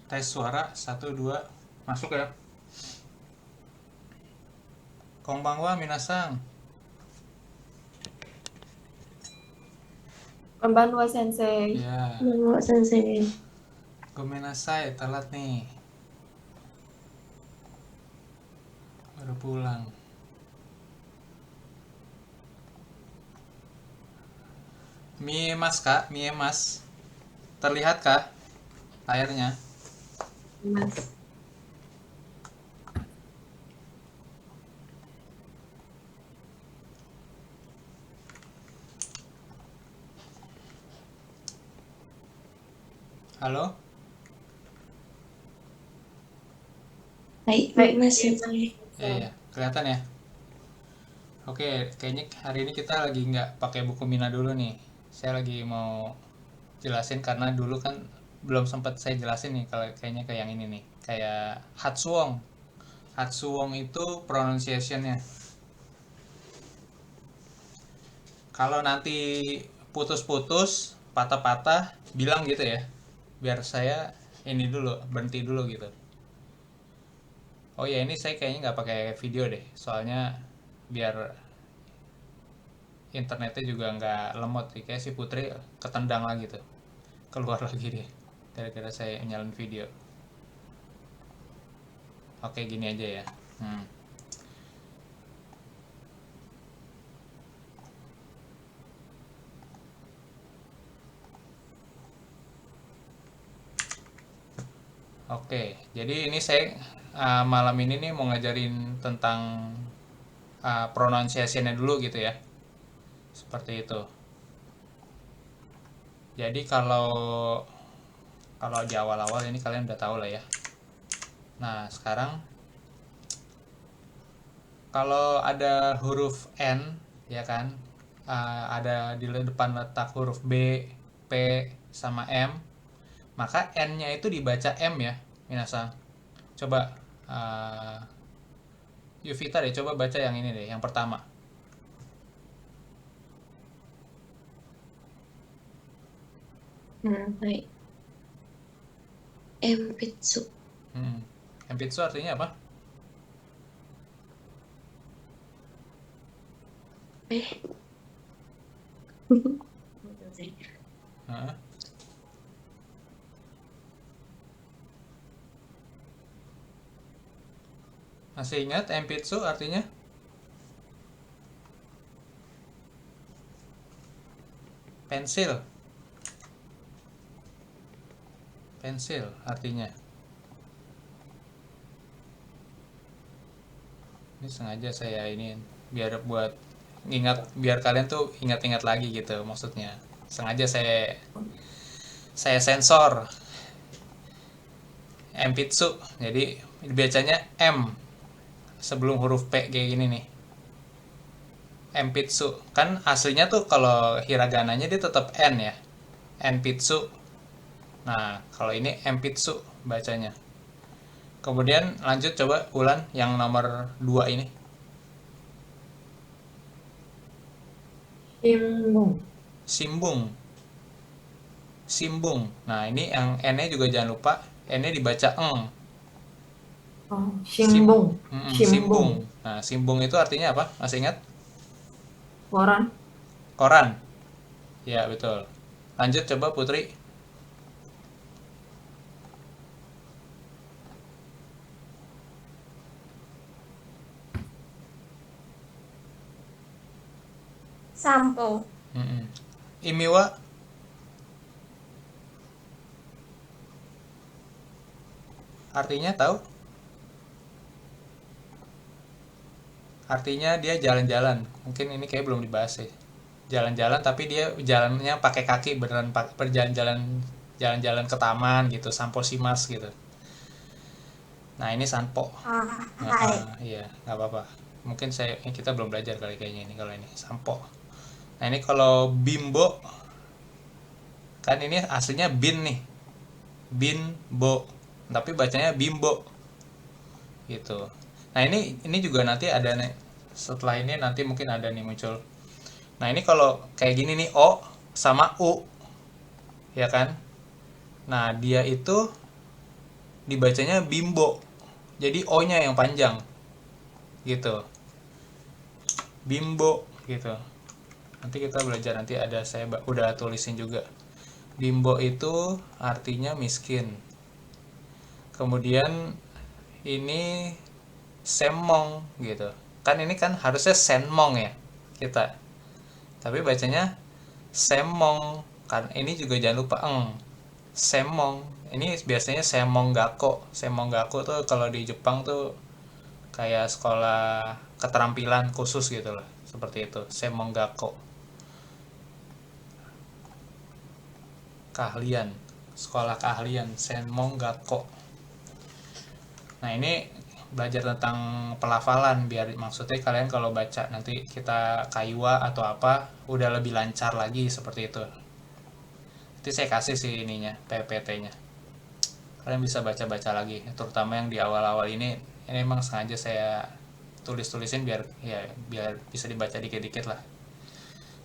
Tes suara 1 2 masuk ya. Konbanwa minasang. Konbanwa sensei. Ya, Nggak sensei. gomenasai telat nih. Baru pulang. Mie mas kak, mie mas. Terlihat kah layarnya? Mas. Halo? Hai, Hai, Mas sensei. Iya, kelihatan ya. Oke, kayaknya hari ini kita lagi nggak pakai buku Mina dulu nih. Saya lagi mau jelasin karena dulu kan belum sempat saya jelasin nih kalau kayaknya kayak yang ini nih. Kayak Hatsuwong. Hatsuwong itu pronunciation-nya. Kalau nanti putus-putus, patah-patah, bilang gitu ya. Biar saya ini dulu, berhenti dulu gitu. Oh ya, ini saya kayaknya nggak pakai video deh. Soalnya biar internetnya juga nggak lemot sih. Kayak si Putri ketendang lagi tuh. Keluar lagi dia. Gara-gara saya nyalain video. Oke, gini aja ya. Hmm. Oke, jadi ini saya malam ini nih mau ngajarin tentang pronunciation-nya dulu gitu ya. Seperti itu. Jadi kalau di awal-awal ini kalian udah tahu lah ya. Nah, sekarang kalau ada huruf N ya kan, ada di depan letak huruf B, P, sama M, maka N-nya itu dibaca M ya, minasang. Coba uh, Yuvita deh, coba baca yang ini deh, yang pertama. Hai. Empitsu. Empitsu artinya apa? Eh. Hah? Masih ingat Empitsu artinya? Pensil. Pensil artinya. Ini sengaja saya ini biar buat ingat, biar kalian tuh ingat-ingat lagi gitu maksudnya. Sengaja saya sensor Empitsu. Jadi bacanya M sebelum huruf P kayak gini nih. Empitsu. Kan aslinya tuh kalau hiragananya dia tetap N ya. Enpitsu. Nah, kalau ini Empitsu bacanya. Kemudian lanjut coba Ulan yang nomor 2 ini. Simbung. Simbung. Simbung. Nah, ini yang N-nya juga jangan lupa. N-nya dibaca eng. Oh, Sim, simbung. simbung. Simbung. Nah, simbung itu artinya apa? Masih ingat? Koran. Koran. Ya, betul. Lanjut coba Putri. Sampo. Imiwa. Artinya tahu? Artinya dia jalan-jalan. Mungkin ini kayak belum dibahas sih. Jalan-jalan tapi dia jalannya pakai kaki, beneran berjalan-jalan, jalan-jalan ke taman gitu, sampo simas gitu. Nah, ini sanpo. Hai. Iya, nggak apa-apa. Mungkin kita belum belajar kali kayaknya ini kalau ini sampo. Nah, ini kalau bimbo kan ini aslinya bin nih. Binbo. Tapi bacanya bimbo. Gitu. Nah, ini juga nanti ada nih. Setelah ini nanti mungkin ada nih muncul. Nah, ini kalau kayak gini nih O sama U. Ya kan? Nah, dia itu dibacanya bimbo. Jadi O-nya yang panjang. Gitu. Bimbo gitu. Nanti kita belajar, nanti ada saya udah tulisin juga. Bimbo itu artinya miskin. Kemudian ini semong gitu. Kan ini kan harusnya senmong ya kita. Tapi bacanya semong. Kan ini juga jangan lupa semong. Ini biasanya semong gakko. Semong gakko tuh kalau di Jepang tuh kayak sekolah keterampilan khusus gitu loh. Seperti itu, semong gakko. Keahlian, sekolah keahlian, semong gakko. Nah, ini belajar tentang pelafalan biar maksudnya kalian kalau baca nanti kita kaiwa atau apa udah lebih lancar lagi seperti itu. Nanti saya kasih sih ininya, PPT-nya. Kalian bisa baca-baca lagi, terutama yang di awal-awal ini emang sengaja saya tulis-tulisin biar bisa dibaca dikit-dikit lah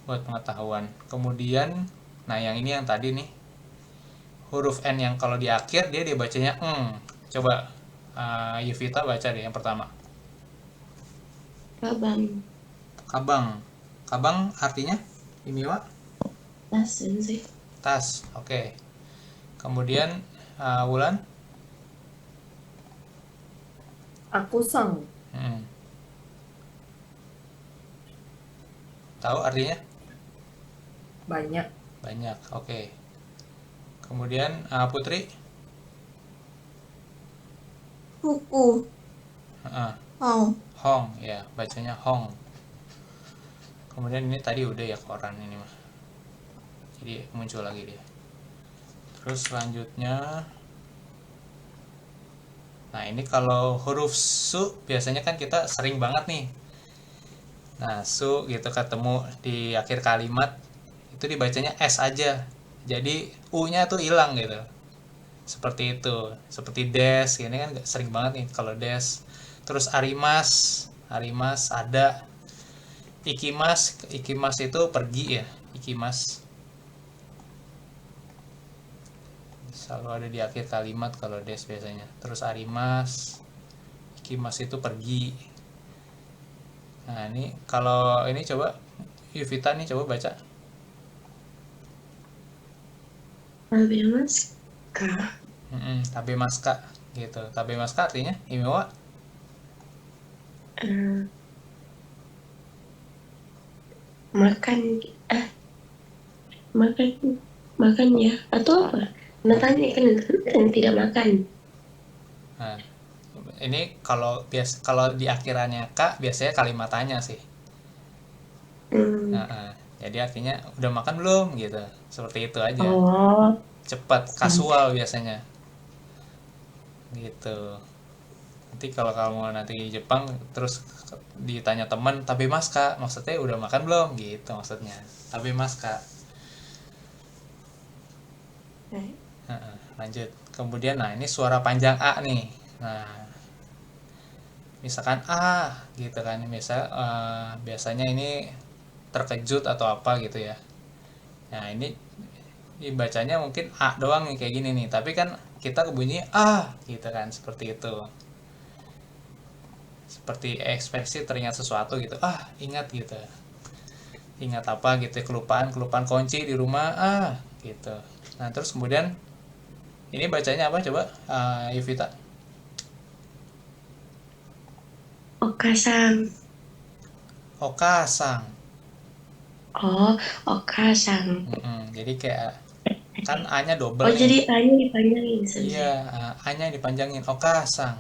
buat pengetahuan. Kemudian, nah yang ini yang tadi nih, huruf N yang kalau di akhir dia dibacanya Coba Yuvita baca deh yang pertama. Kabang. Kabang. Kabang artinya Imiwa? Tas sih. Tas. Oke. Kemudian Wulan? Akusang. Tahu artinya? Banyak. Banyak. Oke. Kemudian Putri? Kuku. Hong. Hong, ya, bacanya Hong. Kemudian ini tadi udah ya koran ini mah. Jadi muncul lagi dia. Terus selanjutnya, nah ini kalau huruf su biasanya kan kita sering banget nih. Nah, su gitu ketemu di akhir kalimat itu dibacanya S aja. Jadi U-nya tuh hilang gitu. Seperti itu, seperti des ini kan sering banget nih kalau des. Terus arimas ada. Ikimas itu pergi ya, ikimas selalu ada di akhir kalimat kalau des biasanya. Terus arimas, ikimas itu pergi. Nah ini kalau ini coba Yuvita nih coba baca. Mas. Tabemaska gitu. Tabemaska artinya Imiwa? Makan. Makan ya atau apa? Natanya kan tidak makan. Nah, ini kalau di akhirannya K biasanya kalimat tanya sih. Jadi artinya udah makan belum gitu. Seperti itu aja. Oh. Cepat, kasual biasanya. Gitu. Nanti kalau kamu nanti di Jepang terus ditanya teman, tabemaska, maksudnya udah makan belum gitu maksudnya. Tabemaska. Lanjut. Kemudian nah ini suara panjang A nih. Nah, misalkan A gitu kan. Biasanya ini terkejut atau apa gitu ya. Nah, ini dibacanya mungkin A doang nih kayak gini nih, tapi kan kita kebunyinya gitu kan, seperti itu. Seperti ekspresi teringat sesuatu gitu. Ingat gitu. Ingat apa gitu, kelupaan kunci di rumah gitu. Nah, terus kemudian ini bacanya apa coba Yuvita? Okasang. Okasang. Oh, okasang. Jadi kayak kan A-nya double nih. Jadi A-nya dipanjangin saja. Iya, A-nya dipanjangin. Okasang.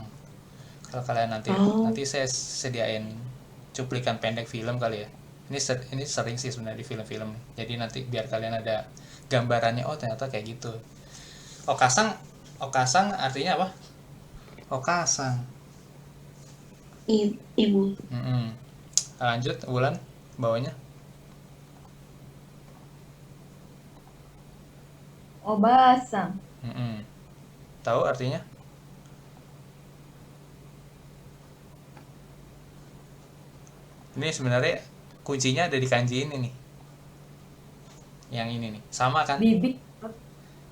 Kalau kalian nanti saya sediain cuplikan pendek film kali ya. Ini sering sih sebenarnya di film-film. Jadi nanti biar kalian ada gambarannya, ternyata kayak gitu. Okasang artinya apa? Okasang. Ibu. Lanjut, Wulan, bawahnya. Obasang. Tahu artinya? Ini sebenarnya kuncinya ada di kanji ini nih. Yang ini nih, sama kan?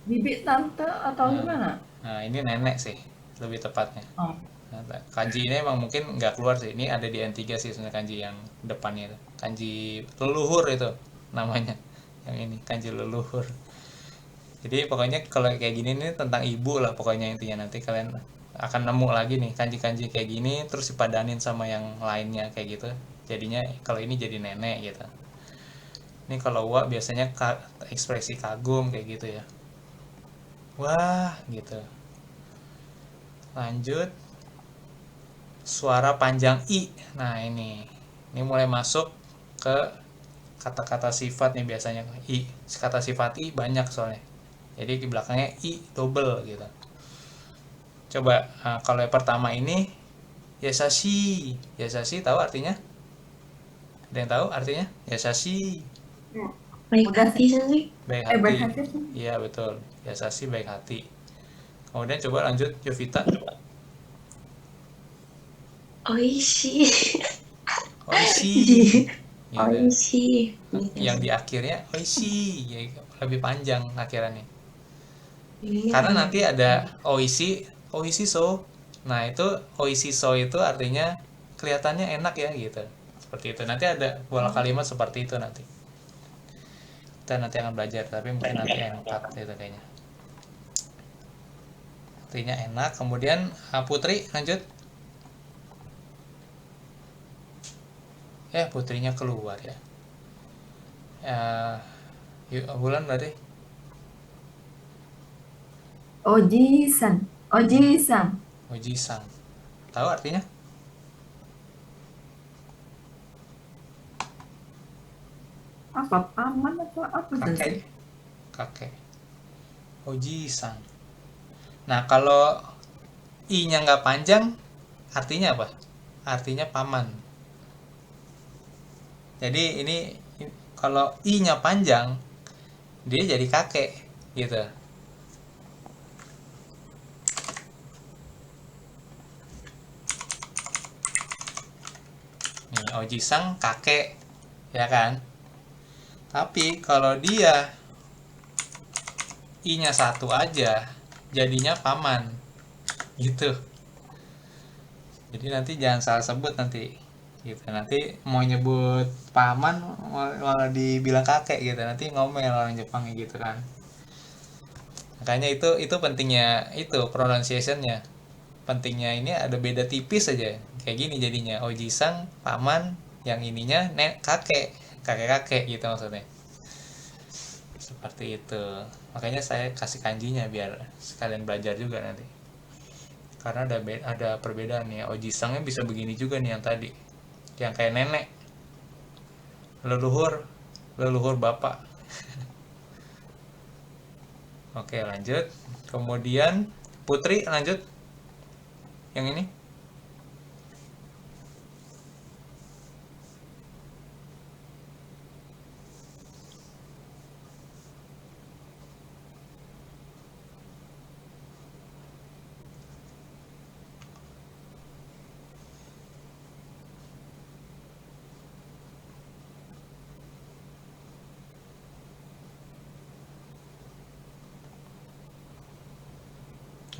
Bibik tante atau gimana? Nah, ini nenek sih. lebih tepatnya. Oh. Nah, kanji ini emang mungkin nggak keluar sih. Ini ada di N3 sih sebenarnya kanji yang depannya itu. Kanji leluhur itu namanya. Yang ini kanji leluhur. Jadi pokoknya kalau kayak gini nih tentang ibu lah pokoknya intinya, nanti kalian akan nemu lagi nih kanji-kanji kayak gini terus dipadanin sama yang lainnya kayak gitu. Jadinya kalau ini jadi nenek gitu. Ini kalau wa biasanya ekspresi kagum kayak gitu ya. Wah, gitu. Lanjut suara panjang i. Nah, ini mulai masuk ke kata-kata sifat nih biasanya. I, kata sifat i banyak soalnya. Jadi di belakangnya i double gitu. Coba kalau yang pertama ini yasashi. Yasashi tahu artinya? Ada yang tahu artinya? Yasashi. Baik Udah hati sih. Baik baik hati. hati sih. Iya, betul. Yasashi baik hati. Kemudian coba lanjut Yovita. Oishi. Oishi. Gitu. Oishi. Yang di akhirnya oishi, ya, lebih panjang akhirannya. Ini Karena apa? nanti ada oishi, oishi so. Nah, itu oishi so itu artinya kelihatannya enak ya gitu. Seperti itu. Nanti ada pola kalimat seperti itu nanti. Kita nanti akan belajar, tapi mungkin nanti N4 itu kayaknya. Artinya enak. Kemudian Putri lanjut. Putrinya keluar ya. Yuk, Bulan berarti. Oji-san. Oji-san. Oji-san. Tahu artinya? Apa? Paman atau apa Kakek. sih? Kakek. Oji-san. Nah, kalau i-nya nggak panjang, artinya apa? Artinya paman. Jadi ini kalau i-nya panjang, dia jadi kakek gitu. Nih, Oji-san kakek, ya kan? Tapi kalau dia i-nya satu aja, jadinya paman. Gitu. Jadi nanti jangan salah sebut nanti. Gitu. Nanti mau nyebut paman malah dibilang kakek gitu. Nanti ngomel orang Jepang gitu kan. Makanya itu pentingnya itu pronunciation-nya. Pentingnya ini ada beda tipis aja. Kayak gini jadinya. Oji-san paman, yang ininya kakek. Kakek-kakek gitu maksudnya. Seperti itu. Makanya saya kasih kanjinya biar sekalian belajar juga nanti. Karena ada perbedaan nih. Oji-sannya bisa begini juga nih yang tadi. Yang kayak nenek. Leluhur bapak. Oke, lanjut. Kemudian Putri lanjut. Yang ini.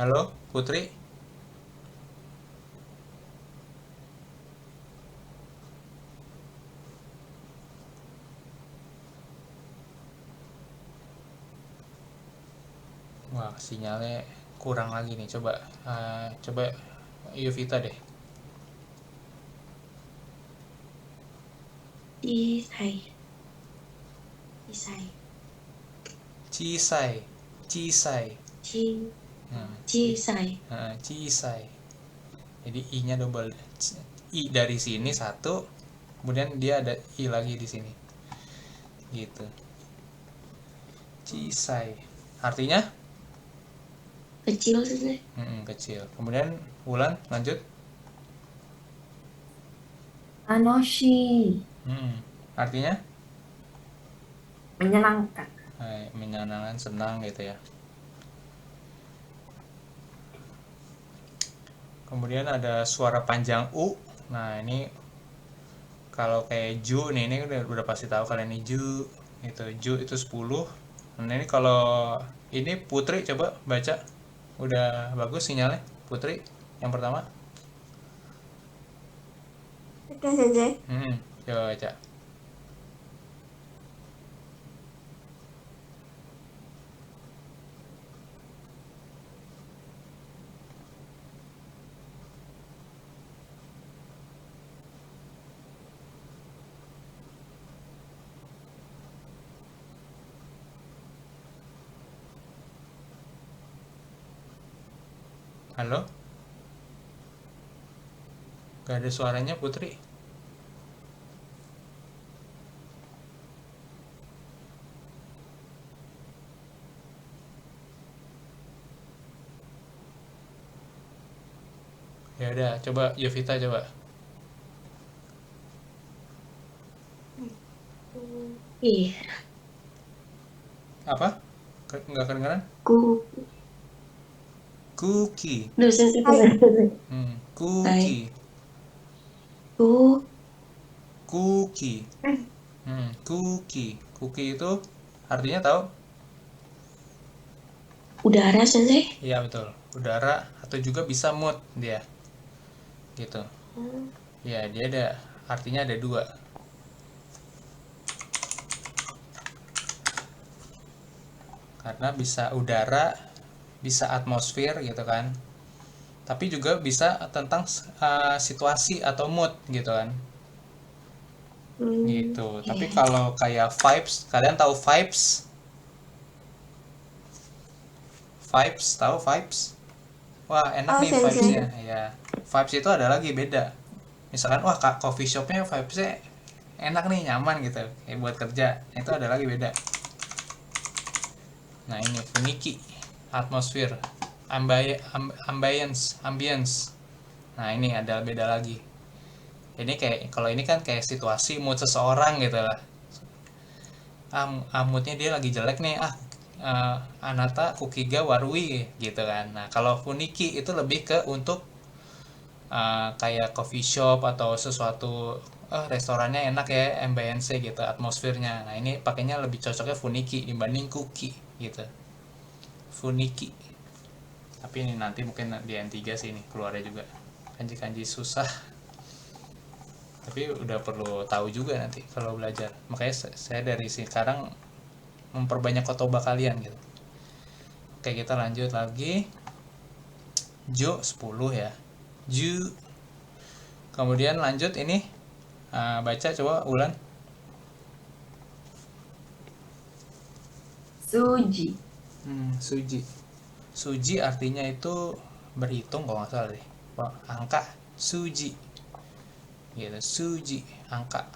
Halo, Putri. Wah, sinyalnya kurang lagi nih. Coba Yuvita deh. Isai. Isai. Cisai. Nah, Cisai. cisai. Jadi i-nya double. I dari sini satu, kemudian dia ada i lagi di sini. Gitu. Cisai. Artinya? Kecil sih. Kecil. Kemudian Wulan lanjut. Anoshi. Artinya? Menyenangkan. Menyenangkan, senang gitu ya. Kemudian ada suara panjang u. Nah, ini kalau kayak ju nih, ini udah pasti tahu kalian nih ju. Ju itu 10. Nah, ini kalau ini Putri coba baca. Udah bagus sinyalnya, Putri, yang pertama. Oke, Sensei. Coba baca. Halo? Gak ada suaranya, Putri. Ya udah, coba Yovita coba. Iya, Apa? Nggak kedengeran? ku, Cookie. Duh, Sensei. Hai, Cookie. ku, Cookie. Cookie. Cookie itu artinya tahu? udara, Sensei. Iya betul. Udara atau juga bisa mood dia. Gitu. Ya, dia ada artinya ada dua. Karena bisa udara, bisa atmosfer gitu kan. Tapi juga bisa tentang situasi atau mood gitu kan. Gitu. Tapi Iya. kalau kayak vibes, kalian tahu vibes? Vibes, tahu vibes? Wah, enak Oh, nih Sensei. vibes-nya. Ya. Vibes itu ada lagi beda. Misalkan, wah, coffee shopnya vibes-nya enak nih, nyaman gitu. Kayak buat kerja. Itu ada lagi beda. Nah, ini funiki, atmosfer, ambience. Nah, ini ada beda lagi. Ini kayak kalau ini kan kayak situasi mood seseorang gitu lah. Moodnya dia lagi jelek nih, anata kukiga warui gitu kan. Nah, kalau funiki itu lebih ke untuk kayak coffee shop atau sesuatu, restorannya enak ya, ambience gitu, atmosfernya. Nah, ini pakainya lebih cocoknya funiki dibanding kuki gitu. Funiki. Tapi ini nanti mungkin di N3 sih ini keluarnya juga. Kanji-kanji susah. Tapi udah perlu tahu juga nanti kalau belajar. Makanya saya dari sekarang memperbanyak kotoba kalian gitu. Oke, kita lanjut lagi. Jo 10 ya. Ju. Kemudian lanjut ini, baca coba Ulan. Suji. Suji. Suji artinya itu berhitung kalau nggak salah deh. Wah, angka. Suji. Gitu, suji, angka.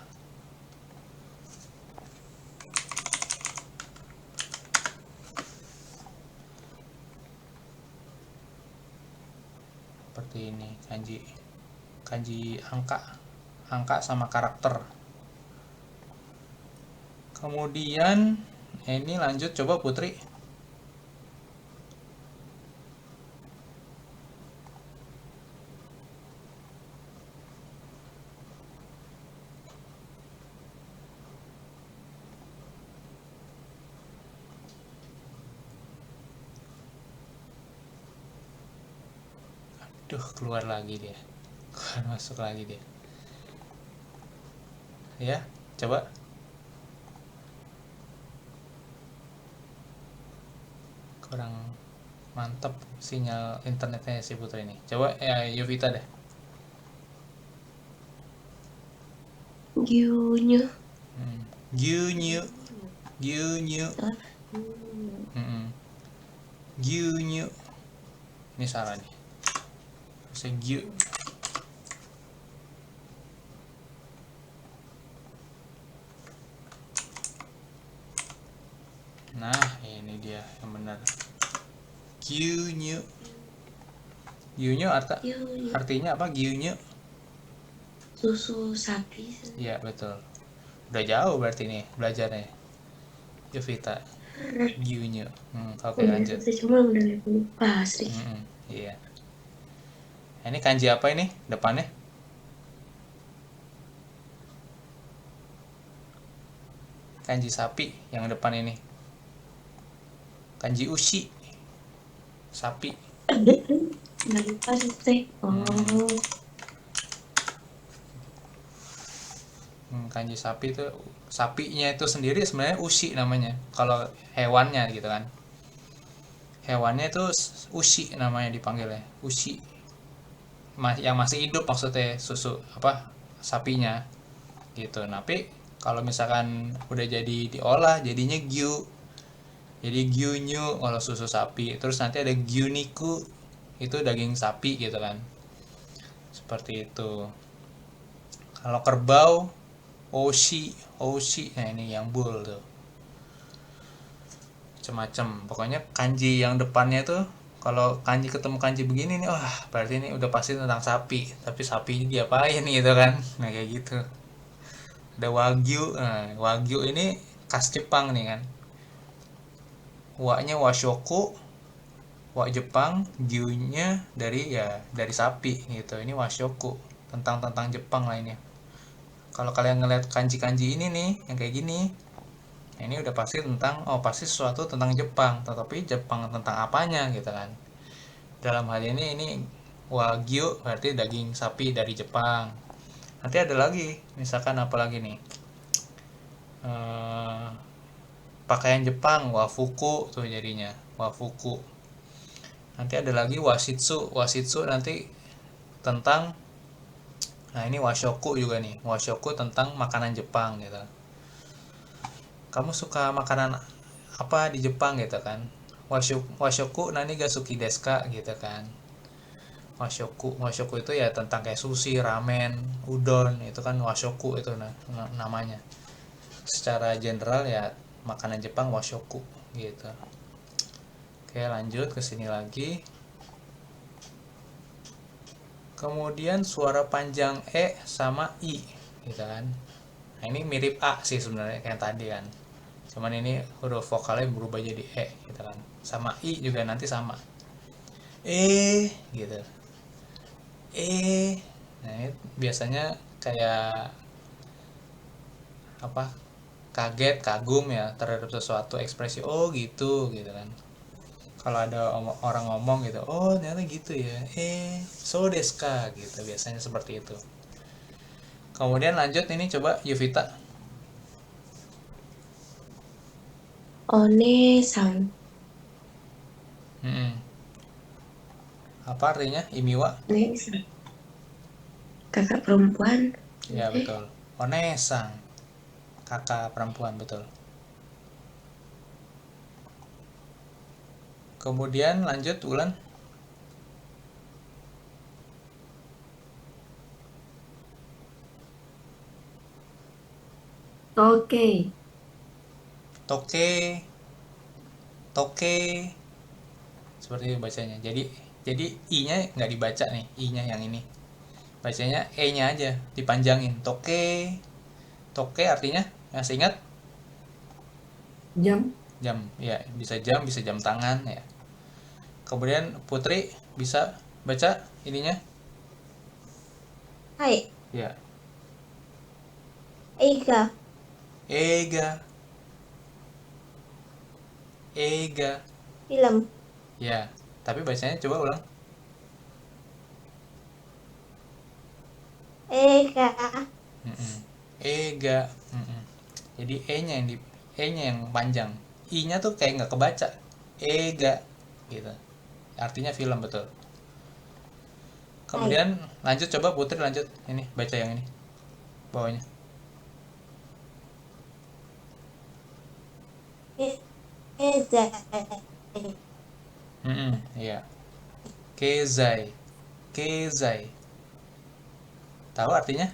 Seperti ini kanji. Kanji angka. Angka sama karakter. Kemudian ini lanjut coba Putri. Duh, keluar lagi dia. Keluar masuk lagi dia. Ya, coba. Kurang mantap sinyal internetnya si Putri ini. Coba ya Yovita deh. Gyunyu. Gyunyu. Gyunyu. Gyunyu. Ini salah nih. Saya gyu. Nah, ini dia yang benar. Gyunyu. Gyunyu Gyunyu. artinya apa Gyunyu? Susu sapi. Iya, betul. Udah jauh berarti nih belajarnya. Yovita. Gyunyu. Oke, Udah, lanjut. Sensei, cuma udah lupa, Sri. Iya. Ini kanji apa ini depannya? Kanji sapi yang depan ini. Kanji ushi. Sapi. Nggak lupa sih. Oh, Kanji sapi itu, sapinya itu sendiri sebenarnya ushi namanya. Kalau hewannya gitu kan. Hewannya itu ushi namanya dipanggilnya. Ushi. Yang masih hidup maksudnya, susu apa, sapinya gitu. Tapi kalau misalkan udah jadi diolah jadinya gyu. Jadi gyunyu kalau susu sapi. Terus nanti ada gyuniku, itu daging sapi gitu kan. Seperti itu. Kalau kerbau, oshi, oshi. Nah, ini yang bull tuh. Macam-macam. Pokoknya kanji yang depannya tuh, kalau kanji ketemu kanji begini nih, wah berarti ini udah pasti tentang sapi. Tapi sapi ini diapain gitu kan. Nah, kayak gitu. Ada wagyu. Nah, wagyu ini khas Jepang nih kan. Wa-nya washoku, wa Jepang, gyu-nya dari sapi gitu. Ini washoku, tentang Jepang lah ini. Kalau kalian ngeliat kanji-kanji ini nih, yang kayak gini, ini udah pasti pasti sesuatu tentang Jepang. Tetapi Jepang tentang apanya gitu kan. Dalam hal ini wagyu berarti daging sapi dari Jepang. Nanti ada lagi, misalkan apa lagi nih? Eh, Pakaian Jepang, wafuku tuh jadinya, wafuku. Nanti ada lagi wasitsu. Wasitsu nanti tentang, nah ini washoku juga nih, washoku tentang makanan Jepang gitu. Kamu suka makanan apa di Jepang gitu kan. Washoku nani ga suki desu ka gitu kan. Washoku itu ya tentang kayak sushi, ramen, udon, itu kan washoku itu namanya. Secara general ya makanan Jepang washoku gitu. Oke, lanjut ke sini lagi. Kemudian suara panjang e sama i gitu kan. Nah, ini mirip a sih sebenarnya kayak tadi kan. Cuman ini huruf vokalnya berubah jadi e gitu kan. Sama i juga nanti sama. Gitu. Nah, ini biasanya kayak apa? Kaget, kagum ya terhadap sesuatu, ekspresi oh gitu gitu kan. Kalau ada orang ngomong gitu, oh ternyata gitu ya, so desu ka gitu, biasanya seperti itu. Kemudian lanjut ini coba Yuvita. One-san. Hmm. Apa artinya imiwa? One-san. Kakak perempuan. Ya betul, onesang, kakak perempuan, betul. Kemudian lanjut Ulan. Toke. Toke, toke, seperti itu bacanya. Jadi i-nya nggak dibaca nih, i-nya yang ini. Bacanya e-nya aja dipanjangin. Toke. Toke artinya masih ingat? Jam. Jam. Ya, bisa jam tangan ya. Kemudian Putri bisa baca ininya? はい。Ya. 映画。 Ega. Ega. フィルム。 Ya. Tapi bacanya coba ulang. 映画。 Mm-mm. Ega. Mm-mm. Jadi E-nya yang panjang. I-nya tuh kayak nggak kebaca. Ega gitu. Artinya film, betul. はい。 Kemudian lanjut, coba Putri lanjut. Ini baca yang ini. Bawahnya. 経済。 Iya. Kezai. Kezai. Tahu artinya?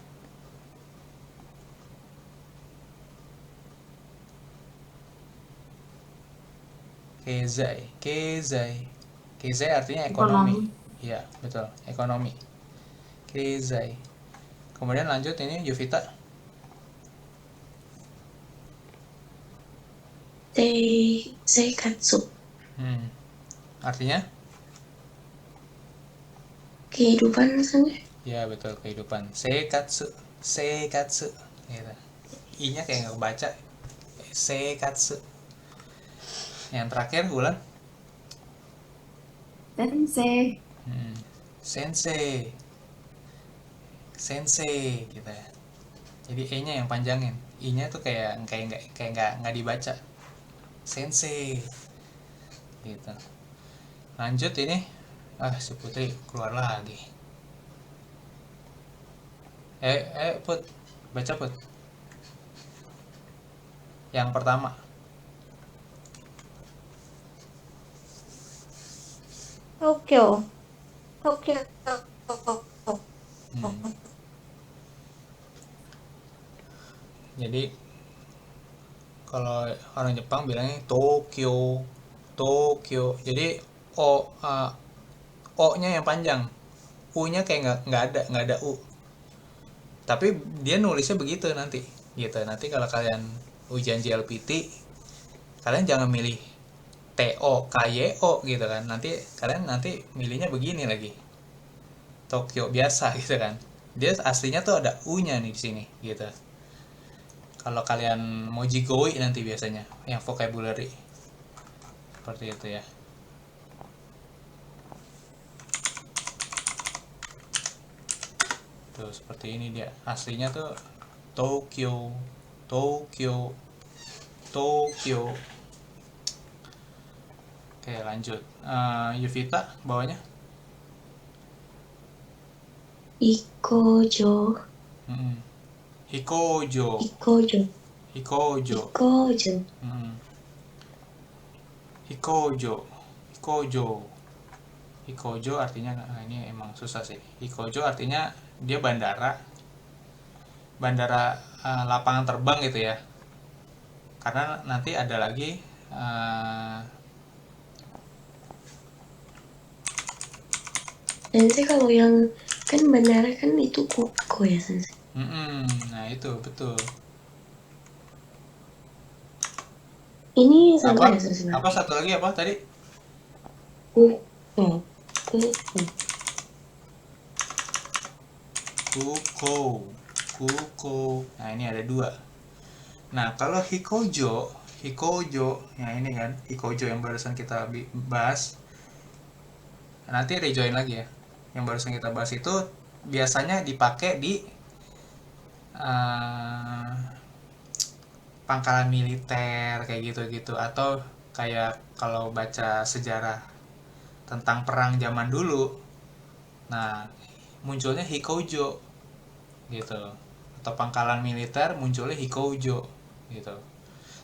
Kezai. Kezai. Kezai artinya ekonomi. Ekonomi. Iya, betul. Ekonomi. Kezai. Kemudian lanjut ini Yuvita. Seikatsu. Artinya? Kehidupan sana. Ya, betul, kehidupan. Seikatsu. Seikatsu. Gitu. I-nya kayak nggak kebaca. Seikatsu. Yang terakhir, Bulan. Sensei. Hmm. Sensei, sensei gitu ya. Jadi E-nya yang panjangin, I-nya tuh kayak nggak dibaca. Sensei gitu. Lanjut ini. Si Putri keluar lagi. Put, baca Put. Yang pertama. Tokyo. Tokyo. Hmm. Jadi kalau orang Jepang bilangnya Tokyo, Tokyo. Jadi O-nya yang panjang, U-nya kayak nggak ada U. Tapi dia nulisnya begitu nanti, gitu. Nanti kalau kalian ujian JLPT, kalian jangan milih TOKYO gitu kan. Nanti milihnya begini lagi, Tokyo biasa gitu kan. Dia aslinya tuh ada U-nya nih di sini, gitu. Kalau kalian mau jigoi nanti biasanya yang vocabulary seperti itu ya. Tuh seperti ini dia. Aslinya tuh Tokyo, Tokyo, Tokyo. Oke, lanjut. Yuvita bawahnya. Ikojo. Mm-mm. Hikojo, Ikojo. Hikojo. Ikojo. Mm-mm. Hikojo, Hikojo. Hikojo artinya, ini emang susah sih. Hikojo artinya dia bandara, lapangan terbang gitu ya. Karena nanti ada lagi Sensei kalau yang kan bandara kan itu Kuko ya Sensei. nah itu betul. Ini sama Apa? ya Sensei? Apa satu lagi apa tadi? Kuko. Kuko. Kuko, Kuko. Nah ini ada dua. Nah kalau Hikojo, Hikojo, yang ini kan, Hikojo yang barusan kita bahas. Nanti rejoin lagi ya. Yang barusan kita bahas itu biasanya dipakai di eh, pangkalan militer kayak gitu-gitu, atau kayak kalau baca sejarah tentang perang zaman dulu. Nah, munculnya Hikojo gitu. Atau pangkalan militer munculnya Hikojo gitu.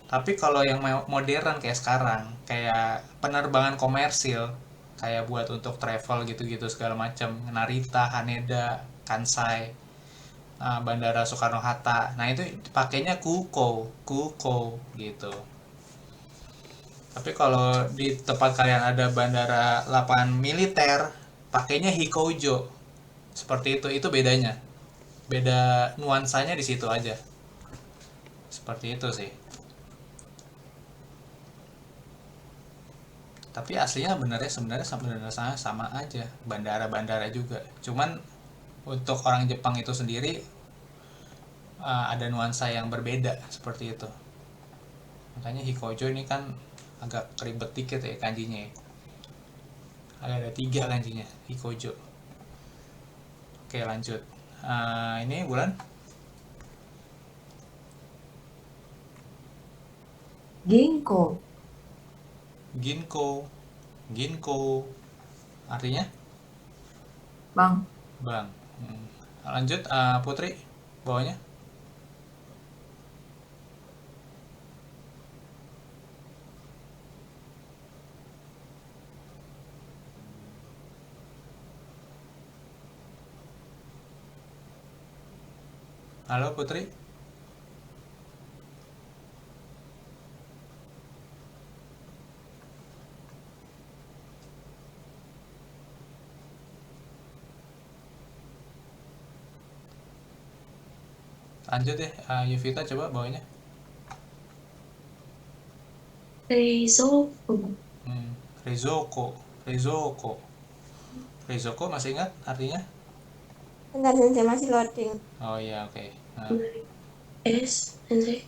Tapi kalau yang modern kayak sekarang, kayak penerbangan komersil, kayak buat untuk travel gitu-gitu segala macam, Narita, Haneda, Kansai, Bandara Soekarno Hatta. Nah, itu pakainya Kuko, Kuko gitu. Tapi kalau di tempat kalian ada bandara lapangan militer, pakainya Hikojo. Seperti itu bedanya. Beda nuansanya di situ aja. Seperti itu sih. Tapi aslinya sebenarnya sama aja, bandara-bandara juga. Cuman untuk orang Jepang itu sendiri ada nuansa yang berbeda seperti itu. Makanya Hikojo ini kan agak ribet dikit ya kanjinya ya. Ada 3 kanjinya Hikojo. Oke, lanjut. Ini Bulan. Ginkgo. Ginko, Ginko artinya Bang. bang. Lanjut, Putri bawahnya. Halo Putri. Lanjut deh, Yuvita coba bawahnya. Reizoko. Rizoko, Rizoko, Rizoko masih ingat artinya? Bentar, Sensei, masih loading. Oh iya, oke. S Sensei.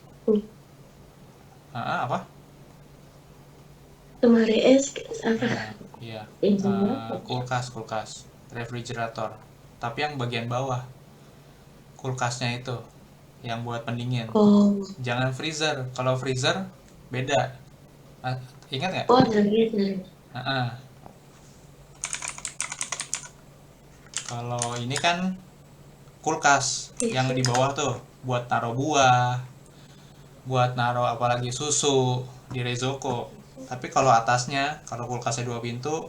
Apa? Kemarin S apa? Nah, Iya. Yang sama apa? Kulkas, refrigerator. Tapi yang bagian bawah, kulkasnya itu yang buat pendingin. Oh, Jangan freezer. Kalau freezer beda. Ah, ingat nggak? oh ada lagi. Ah, kalau ini kan kulkas yang Iya. di bawah tuh buat naruh buah, buat naruh apalagi susu di Rezoko. Tapi kalau atasnya, kalau kulkasnya 2 pintu,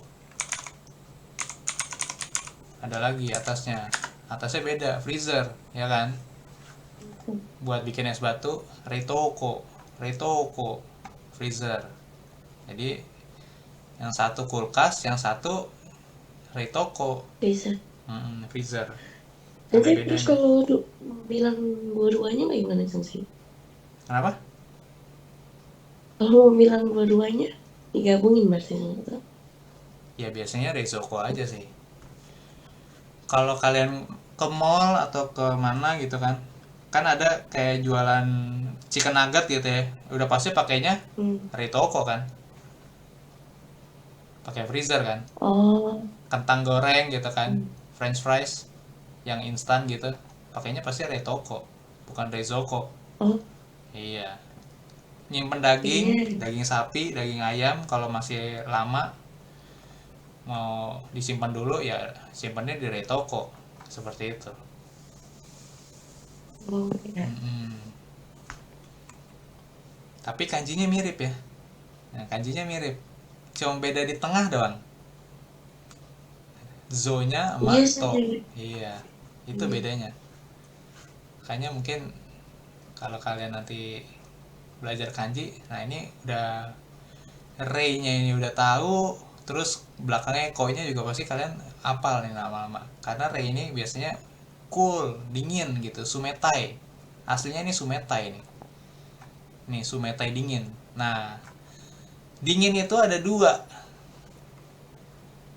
ada lagi atasnya. Atasnya beda, freezer, ya kan? Buat bikin es batu, Retoko, freezer. Jadi yang satu kulkas, yang satu Retoko, Bisa. freezer. Ada Nanti terus bedanya. kalau bilang dua-duanya nggak gimana sih? Kenapa? Kalau mau bilang dua-duanya digabungin berarti gitu. Ya biasanya Rezoko aja sih. Kalau kalian ke mall atau ke mana gitu kan ada kayak jualan chicken nugget gitu ya, udah pasti pakainya Hmm. Ritoko kan, pakai freezer kan. Oh. Kentang goreng gitu kan, Hmm. French fries yang instan gitu, pakainya pasti Ritoko, bukan Rezoko. Oh. Iya, nyimpen daging, Iya. daging sapi, daging ayam, kalau masih lama mau disimpan dulu ya simpannya di Ritoko, seperti itu. Oh ya. Mm-mm. Tapi kanjinya mirip ya. Nah, kanjinya mirip. Cuma beda di tengah doang. Zo-nya sama Iya to. sih. Iya, itu Iya. bedanya. Makanya mungkin kalau kalian nanti belajar kanji, nah ini udah rei-nya ini udah tahu, terus belakangnya koi-nya juga pasti kalian apal nih lama-lama. Karena rei ini biasanya cool, dingin gitu, sumetai. Aslinya ini sumetai nih. Nih, sumetai dingin. Nah, dingin itu ada dua.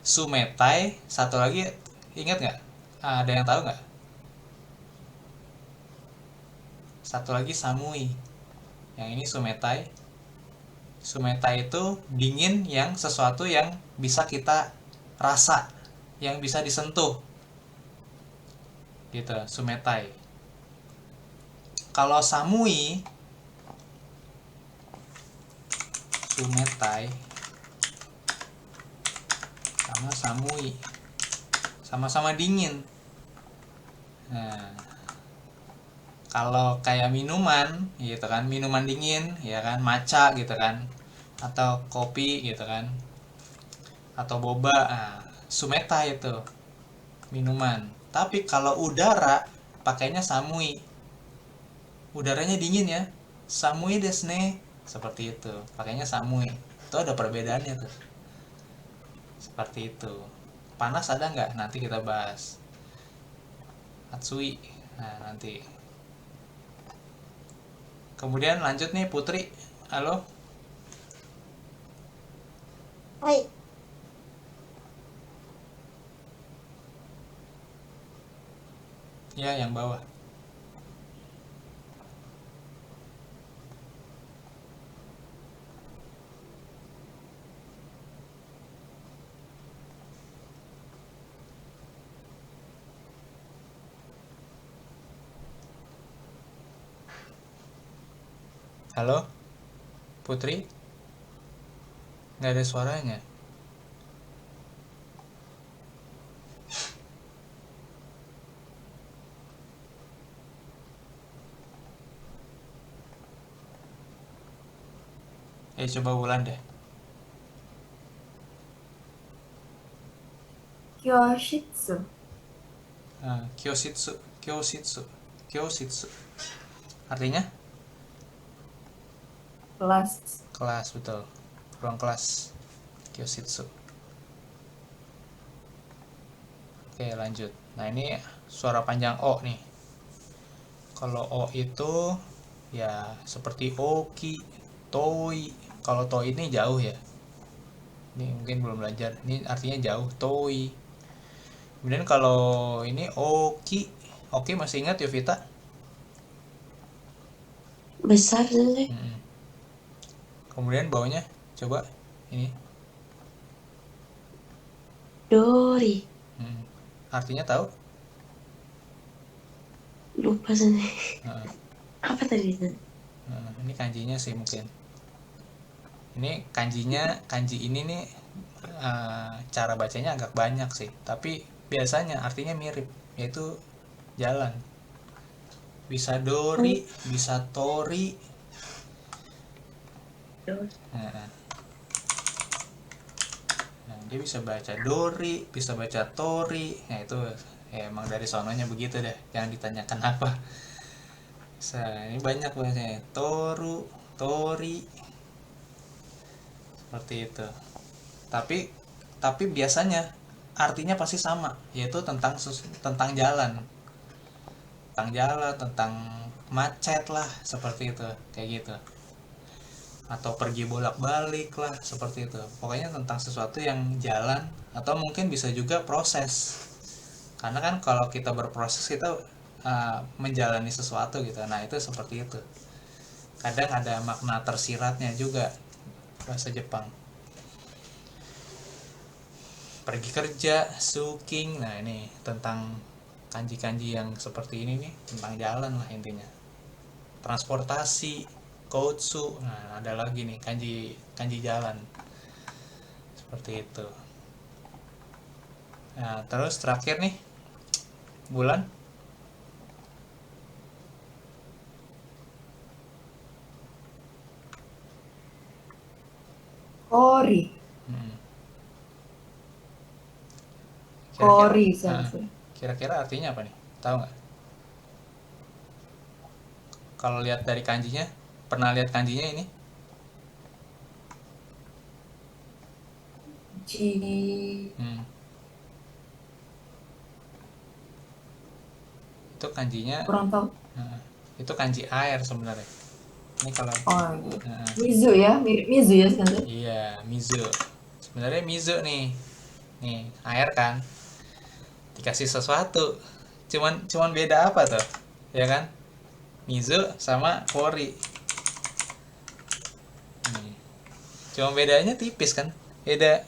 Sumetai, satu lagi ingat nggak? Ada yang tahu nggak? Satu lagi samui. Yang ini sumetai. Sumetai itu dingin yang sesuatu yang bisa kita rasa, yang bisa disentuh. Gitu, sumetai. Kalau samui, sumetai sama samui, sama-sama dingin. Nah, kalau kayak minuman gitu kan, minuman dingin ya kan, matcha gitu kan, atau kopi gitu kan, atau boba, nah, sumeta itu minuman. Tapi kalau udara pakainya samui, udaranya dingin ya, samui desne, seperti itu, pakainya samui. Itu ada perbedaannya tuh, seperti itu. Panas ada nggak, nanti kita bahas. Atsui, nah nanti. Kemudian lanjut nih Putri. Halo. はい。Ya, yang bawah. Halo, Putri? Nggak ada suaranya. Coba ulang deh. Kyoshitsu. Kyositsu, kyositsu, kyositsu. Artinya Kelas. kelas, betul. Ruang kelas. Kyositsu. Oke, lanjut. Nah, ini suara panjang O nih. Kalau O itu ya seperti oki, toi. Kalau toi ini jauh ya. Ini mungkin belum belajar. Ini artinya jauh, toi. Kemudian kalau ini oki, oki masih ingat Yovita? Besar sih. Kemudian bawahnya coba ini Dori. Artinya tahu? Lupa sendiri. Heeh. Apa tadi itu? Ini kanjinya sih mungkin. Ini kanji ini nih cara bacanya agak banyak sih, tapi biasanya artinya mirip, yaitu jalan. Bisa dori, bisa tori. Dori. Nah, dia bisa baca dori, bisa baca tori. Nah itu ya, emang dari sononya begitu deh, jangan ditanyakan apa. Ini banyak bahasanya, toru, tori, seperti itu. Tapi biasanya artinya pasti sama, yaitu tentang jalan, tentang macet lah, seperti itu, kayak gitu. Atau pergi bolak-balik lah, seperti itu. Pokoknya tentang sesuatu yang jalan, atau mungkin bisa juga proses. Karena kan kalau kita berproses, kita menjalani sesuatu gitu. Nah itu seperti itu. Kadang ada makna tersiratnya juga bahasa Jepang. Pergi kerja, suking. Nah ini tentang kanji-kanji yang seperti ini nih, tentang jalan lah intinya. Transportasi, koutsu. Nah ada lagi nih kanji jalan, seperti itu. Nah terus terakhir nih, bulan. Kori. Kori, sensei. Kira-kira artinya apa nih? Tahu nggak? Kalau lihat dari kanjinya, pernah lihat kanjinya ini? Itu kanjinya, Kurang tahu. itu kanji air sebenarnya. Ini kalau Mizu ya, mirip Mizu ya sensei. iya, mizu. Sebenarnya mizu nih air kan, dikasih sesuatu. Cuman beda apa tuh? Ya kan? Mizu sama kori. Nih. Cuma bedanya tipis kan? Beda.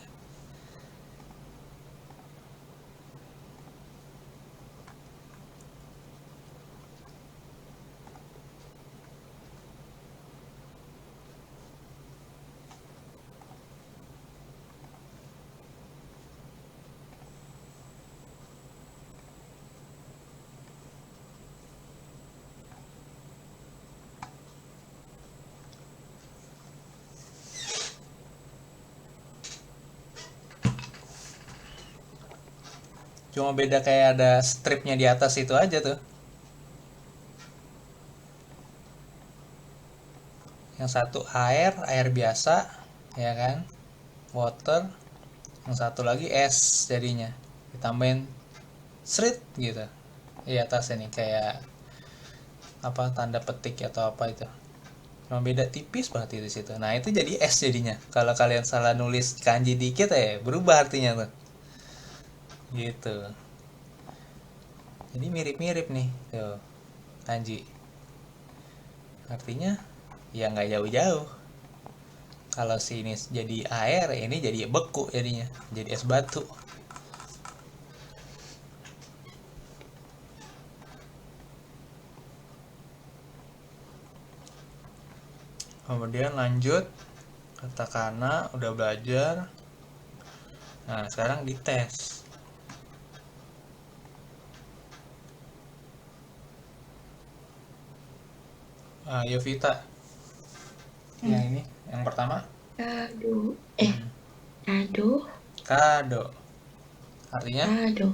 Cuma beda kayak ada stripnya di atas itu aja tuh. Yang satu air biasa, ya kan? Water. Yang satu lagi es jadinya. Ditambahin srit gitu. Di atas ini kayak apa, tanda petik atau apa itu. Cuma beda tipis banget di situ. Nah, itu jadi es jadinya. Kalau kalian salah nulis kanji dikit ya berubah artinya tuh. Gitu. Jadi mirip-mirip nih tuh kanji. Artinya ya nggak jauh-jauh. Kalau sini jadi air, ini jadi beku jadinya, jadi es batu. Kemudian lanjut, katakana udah belajar. Nah sekarang dites. Yovita, yang ini, yang pertama. Kado. Kado. Kado. Artinya? Kado.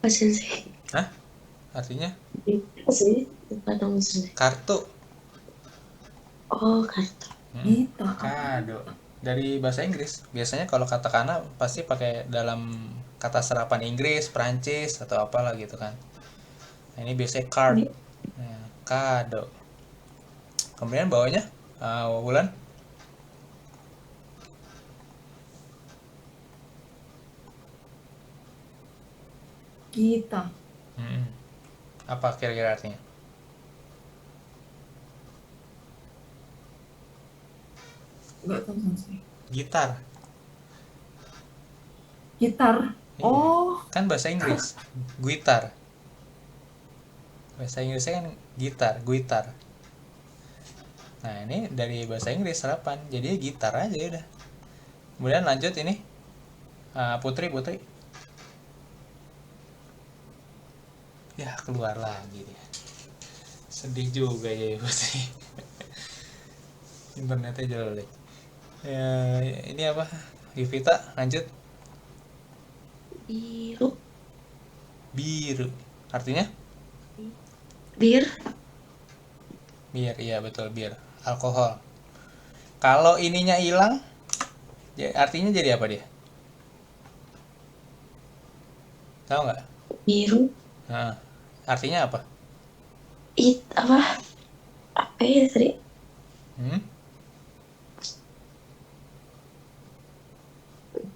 Apa sensei? Hah? Artinya? Apa sih? Lupa dong sensei. Kartu. Oh, kartu. Gitu. Kado. Dari bahasa Inggris. Biasanya kalau katakana pasti pakai dalam kata serapan Inggris, Perancis, atau apalah gitu kan. Nah, ini biasanya card. Nah, kado. Kemudian bawahnya Wulan. Kita. Apa kira-kira artinya? Nggak tahu sensei. Gitar. Gitar. Iya. Oh, Kan bahasa Inggris. Guitar. Bahasa Inggrisnya kan gitar, guitar. Nah, ini dari bahasa Inggris serapan. Jadi gitar aja udah. Kemudian lanjut ini. Putri. Ya, keluar lagi dia. Sedih juga ya Putri. Internetnya jelek. Ya, ini apa? Yuvita, lanjut. Biru. Biru. Artinya? Bir. Bir, iya betul, bir. Alkohol. Kalau ininya hilang, artinya jadi apa dia? Tahu nggak? Biru. Nah, artinya apa? Apa? Apa ya tadi? Hmm?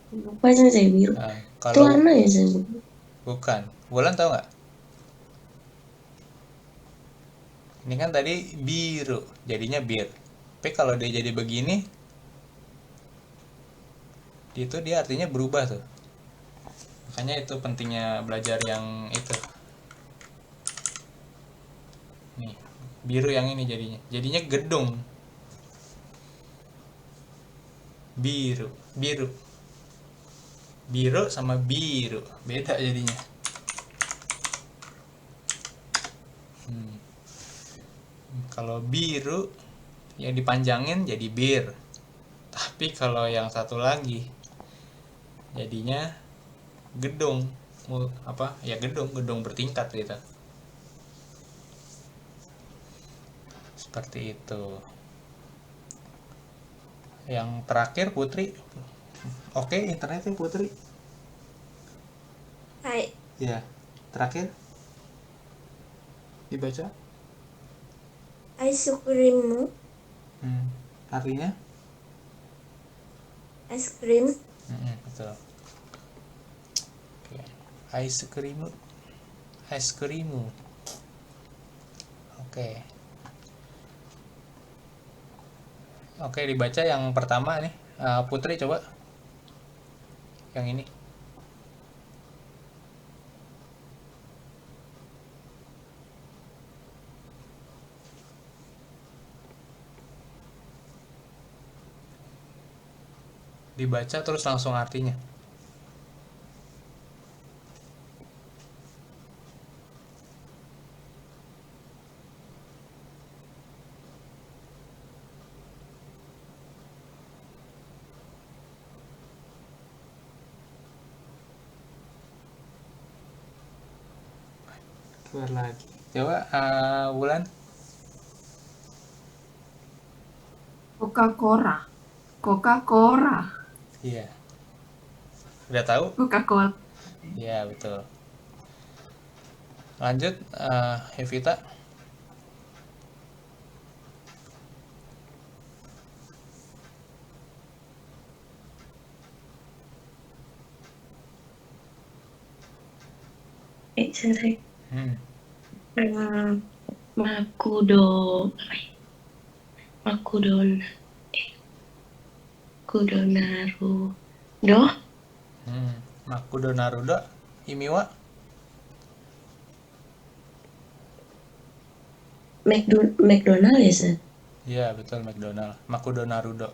Lupa sensei, biru. Nah, Itu kalau warna ya sensei? bukan, Bulan tahu nggak? Ini kan tadi biru, jadinya bir. Tapi kalau dia jadi begini, itu dia artinya berubah tuh. Makanya itu pentingnya belajar yang itu. Nih, biru yang ini jadinya. Jadinya gedung. Biru, biru. Biru sama biru, beda jadinya. Kalau biru yang dipanjangin jadi bir. Tapi kalau yang satu lagi jadinya gedung. Apa? Ya gedung bertingkat gitu. Seperti itu. Yang terakhir Putri. Oke, internetnya Putri. はい Ya, terakhir dibaca. アイスクリーム Artinya? アイスクリーム Betul. Oke. Ice cream. Ice cream. Oke. Oke, dibaca yang pertama nih. Putri coba. Yang ini. Dibaca terus langsung artinya. Keluar lagi. Coba Wulan. Coca-Cola. Coca-Cola. Iya. Udah tahu? Coca-Cola. Iya, betul. Lanjut Evita. Sensei. Hmm. Makudo. Makudon. Kudonaru. Doh. Makudo Naruto. Himiwa. McDonald ya, Sen? Iya, betul McDonald. Makudo Naruto.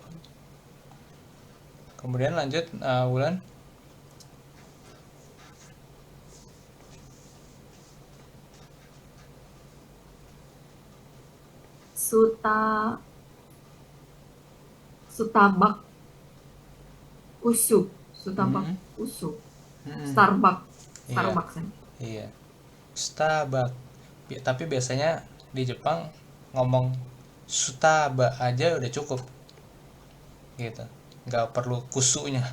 Kemudian lanjut Wulan. Sutabak. Usuk. Sutabak. Usuk. Starbucks. Iya. Starbucks. Iya. Starbucks. Tapi biasanya di Jepang ngomong Sutaba aja udah cukup. Gitu. Nggak perlu kusunya.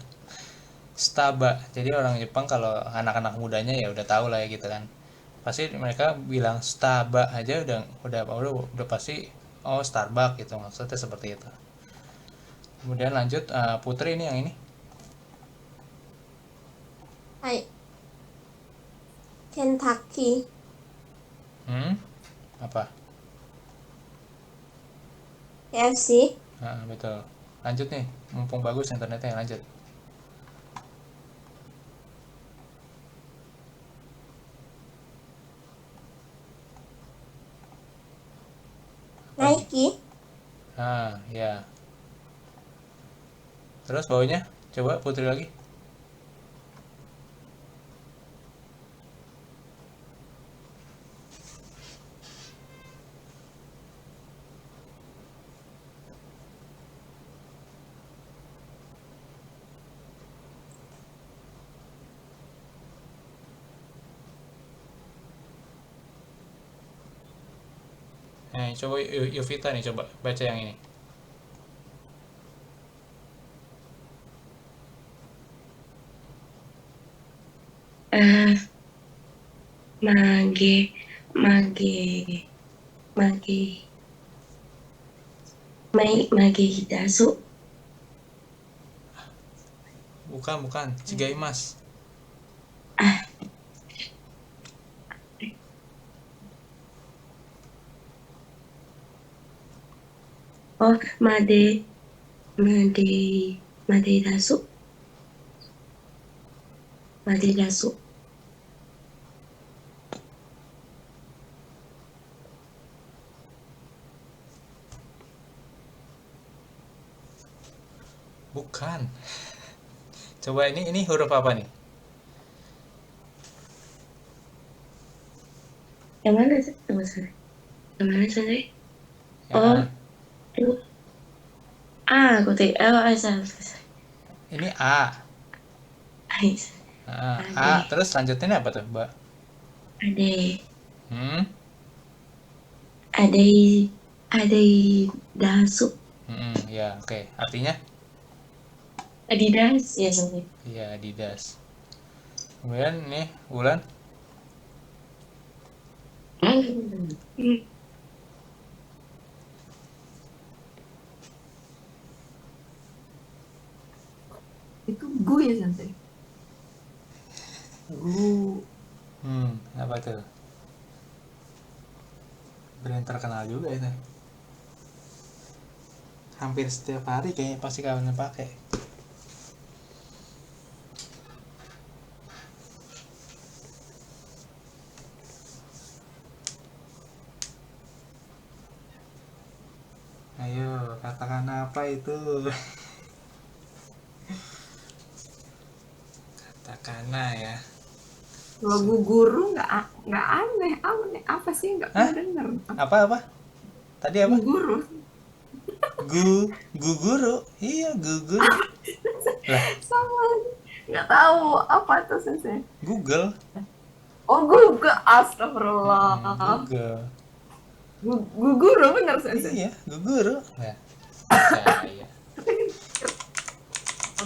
Staba. Jadi orang Jepang kalau anak-anak mudanya ya udah tahu lah ya gitu kan. Pasti mereka bilang Staba aja udah pasti oh Starbucks gitu, maksudnya seperti itu. Kemudian lanjut Putri ini yang ini. はい。ケンタッキー Apa? KFC Betul. Lanjut nih, mumpung bagus internetnya, lanjut. Nike. Nah, ya. Terus bawahnya, coba putri lagi. Nah, coba Yovita nih, coba baca yang ini. Eh, mage, mage, mage, mage hidasu. Bukan, Cigaimas. Ah, oh, made, dasu, dasu. Bukan. Coba ini huruf apa nih? Yang mana sih? Tunggu sana. Yang mana sih? Yang Oh, A. itu aku tadi. Oh, salah. Ini A. Ais, Nah, A. ade, Terus selanjutnya apa tuh, Mbak? ade, Hmm? ade, ade dasu. Ya, oke. Artinya? Adidas ya sampai. Iya, Adidas. Kemudian nih, Wulan. Itu gu ya Sensei. Gu. Apa tuh? Brand terkenal juga itu. Hampir setiap hari kayaknya pasti kalian pakai. Ayo, katakan apa itu? Katakana ya. Kalau gu guru nggak aneh, apa sih nggak pernah Hah? denger. Apa? Tadi apa? Gu guru. Guguru. Iya, guguru. Lah, Sama. Nggak tahu apa itu Sensei. Google. Oh Google, astagfirullah. Google. Gu guru bener Sensei. Iya, guguru. Ya. Percaya.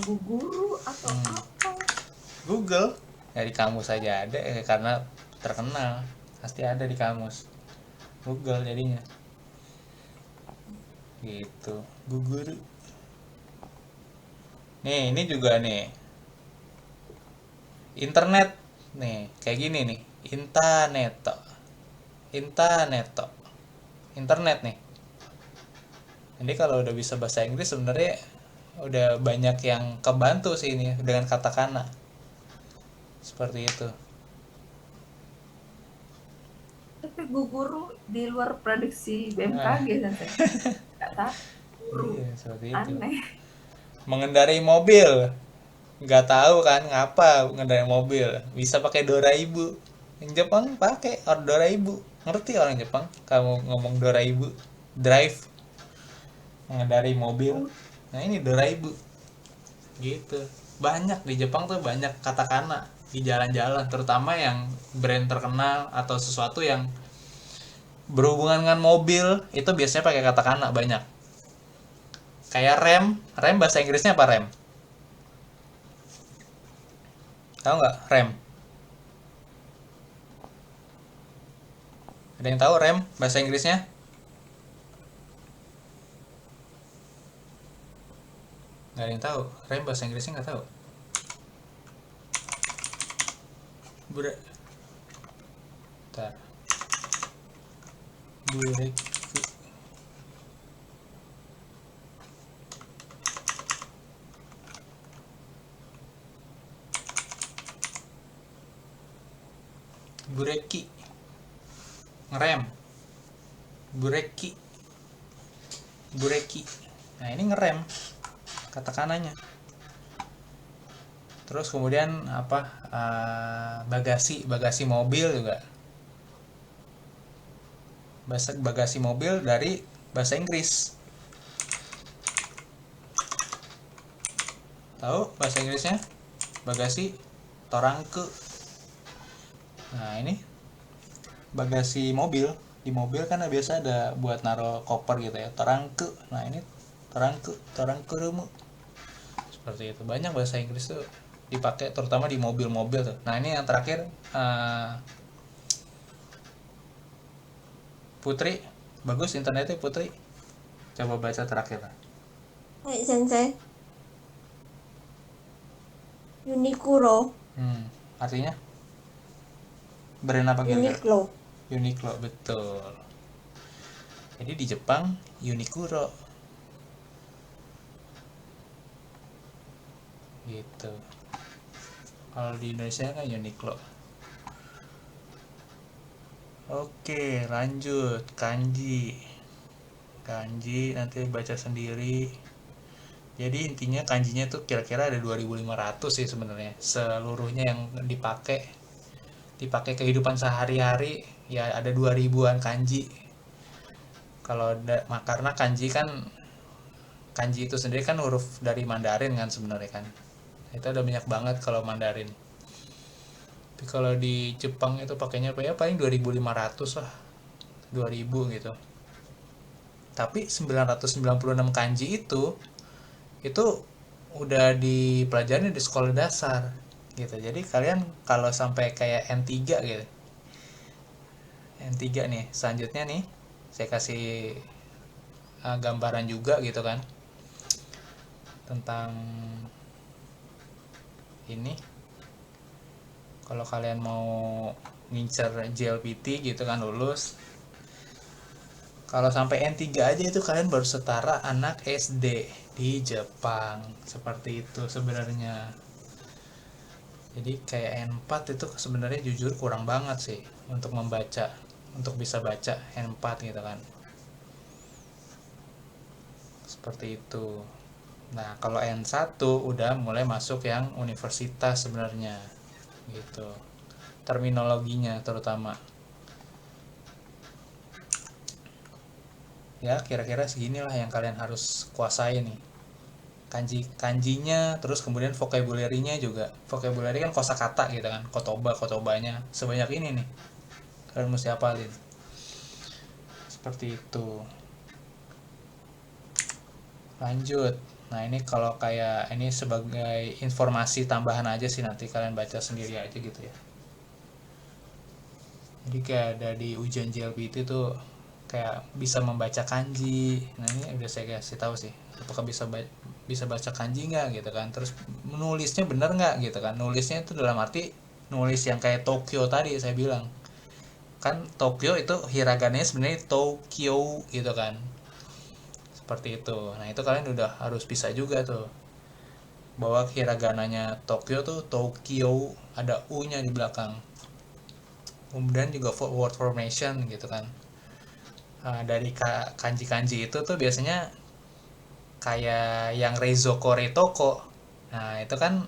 Gu guru atau apa? Google. Ya di kamus saja ada karena terkenal. Pasti ada di kamus. Google jadinya. Gitu. Guguru. Nih, ini juga nih. Internet. Nih, kayak gini nih. Interneto. Internet nih. Jadi kalau udah bisa bahasa Inggris sebenarnya udah banyak yang kebantu sih ini dengan katakana. Seperti itu. Tapi gu guru di luar prediksi BMKG Sensei. Nggak tahu. Iya, seperti itu. Aneh. Mengendarai mobil. Nggak tahu kan ngapa mengendarai mobil. Bisa pakai Doraibu. Yang Jepang pakai Doraibu. Ngerti orang Jepang? Kamu ngomong Doraibu. Drive. Mengendarai mobil. Nah ini Doraibu. Gitu. Banyak di Jepang tuh banyak katakana di jalan-jalan, terutama yang brand terkenal atau sesuatu yang berhubungan dengan mobil itu biasanya pakai katakana banyak. Kayak rem bahasa Inggrisnya apa rem? Tahu nggak rem? Ada yang tahu rem bahasa Inggrisnya? Nggak ada yang tahu. Rem bahasa Inggrisnya nggak tahu. Bentar. Brake. bureki, ngerem, bureki, bureki. Nah ini ngerem kata kanannya. Terus kemudian apa, bagasi mobil juga. Bagasi mobil dari bahasa Inggris. Tahu bahasa Inggrisnya? Bagasi torangke. Nah ini bagasi mobil. Di mobil kan biasa ada buat naruh koper gitu ya, torangke. Nah ini torangke rumu. Seperti itu. Banyak bahasa Inggris tuh dipakai terutama di mobil-mobil tuh. Nah ini yang terakhir, Putri, bagus internetnya Putri. Coba baca terakhir. Hai Sensei. Uniqlo. Artinya? Brand apa kira-kira? Uniqlo. Uniqlo, betul. Jadi di Jepang Uniqlo. Gitu. Kalau di Indonesia kan Uniqlo. Oke, lanjut kanji. Kanji nanti baca sendiri. Jadi intinya kanjinya tuh kira-kira ada 2.500 sih sebenarnya. Seluruhnya yang dipakai kehidupan sehari-hari ya ada 2.000-an kanji. Karena kanji itu sendiri kan huruf dari Mandarin kan sebenarnya kan. Itu ada banyak banget kalau Mandarin. Tapi kalau di Jepang itu pakainya ya paling 2.500 lah. 2.000 gitu. Tapi 996 kanji itu udah dipelajari di sekolah dasar gitu. Jadi kalian kalau sampai kayak N3 gitu. N3 nih, selanjutnya nih saya kasih gambaran juga gitu kan. Tentang ini. Kalau kalian mau ngincer JLPT gitu kan lulus. Kalau sampai N3 aja itu kalian baru setara anak SD di Jepang. Seperti itu sebenarnya. Jadi kayak N4 itu sebenarnya jujur kurang banget sih untuk membaca, untuk bisa baca N4 gitu kan. Seperti itu. Nah, kalau N1 udah mulai masuk yang universitas sebenarnya. Gitu. Terminologinya terutama. Ya kira-kira seginilah yang kalian harus kuasai nih. Kanjinya, terus kemudian vocabulary-nya juga. Vocabulary kan kosakata gitu kan, kotobanya sebanyak ini nih kalian mesti hafalin. Seperti itu. Lanjut. Nah ini kalau kayak ini sebagai informasi tambahan aja sih, nanti kalian baca sendiri aja gitu ya. Jadi kayak ada di ujian JLPT tuh kayak bisa membaca kanji. Nah ini udah saya kasih tahu sih, apakah bisa baca kanji nggak gitu kan. Terus nulisnya bener nggak gitu kan. Nulisnya itu dalam arti nulis yang kayak Tokyo tadi saya bilang kan. Tokyo itu hiragananya sebenarnya Tokyo gitu kan. Seperti itu. Nah itu kalian udah harus bisa juga tuh, bahwa hiragananya Tokyo tuh Tokyo, ada U nya di belakang. Kemudian juga word formation gitu kan. Dari kanji-kanji itu tuh biasanya kayak yang Reizoko Retoko. Nah itu kan